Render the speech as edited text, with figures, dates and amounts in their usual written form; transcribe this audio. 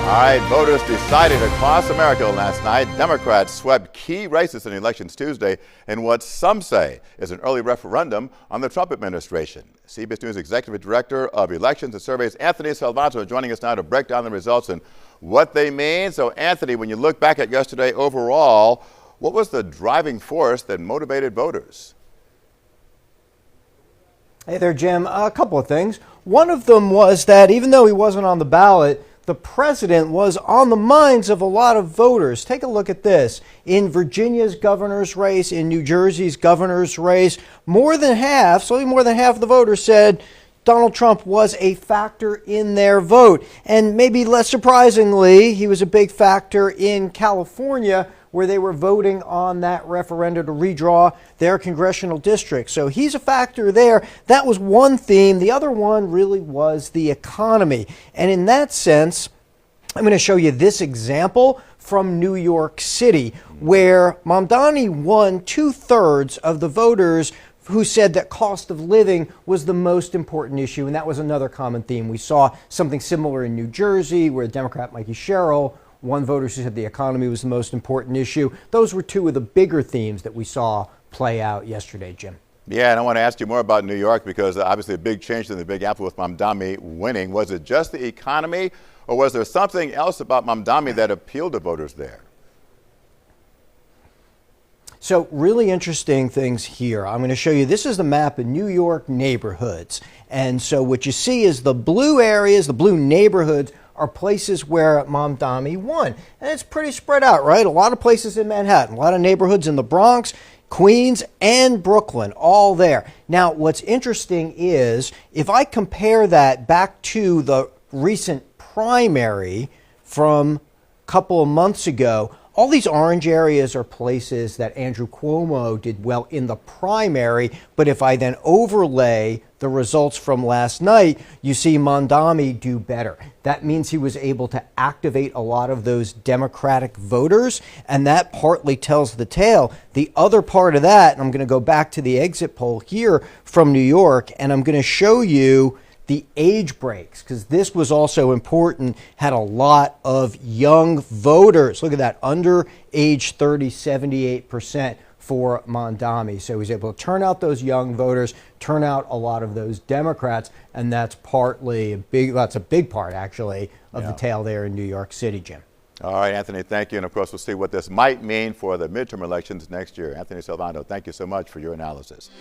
All right, voters decided across America last night. Democrats swept key races in elections Tuesday in what some say is an early referendum on the Trump administration. CBS News Executive Director of Elections and Surveys, Anthony Salvato, joining us now to break down the results and what they mean. So, Anthony, when you look back at yesterday overall, what was the driving force that motivated voters? Hey there, Jim. A couple of things. One of them was that even though he wasn't on the ballot, the president was on the minds of a lot of voters. Take a look at this. In Virginia's governor's race, in New Jersey's governor's race, more than half, slightly more than half of the voters said Donald Trump was a factor in their vote. And maybe less surprisingly, he was a big factor in California, where they were voting on that referendum to redraw their congressional district. So he's a factor there. That was one theme. The other one really was the economy. And in that sense, I'm going to show you this example from New York City, where Mamdani won 2/3 of the voters who said that cost of living was the most important issue. And that was another common theme. We saw something similar in New Jersey, where Democrat Mikey Sherrill won voters who said the economy was the most important issue. Those were two of the bigger themes that we saw play out yesterday, Jim. Yeah, and I want to ask you more about New York because obviously a big change in the Big Apple with Mamdani winning. Was it just the economy, or was there something else about Mamdani that appealed to voters there? So really interesting things here. I'm going to show you, this is the map of New York neighborhoods. And so what you see is the blue areas, the blue neighborhoods, are places where Mamdani won. And it's pretty spread out, right? A lot of places in Manhattan, a lot of neighborhoods in the Bronx, Queens, and Brooklyn, all there. Now, what's interesting is if I compare that back to the recent primary from a couple of months ago, all these orange areas are places that Andrew Cuomo did well in the primary, but if I then overlay the results from last night, you see Mamdani do better. That means he was able to activate a lot of those Democratic voters, and that partly tells the tale. The other part of that, and I'm going to go back to the exit poll here from New York, and I'm going to show you the age breaks, because this was also important, had a lot of young voters. Look at that, under age 30, 78% for Mamdani. So he was able to turn out those young voters, turn out a lot of those Democrats, and that's that's a big part, actually, of the tale there in New York City, Jim. All right, Anthony, thank you. And of course, we'll see what this might mean for the midterm elections next year. Anthony Salvato, thank you so much for your analysis.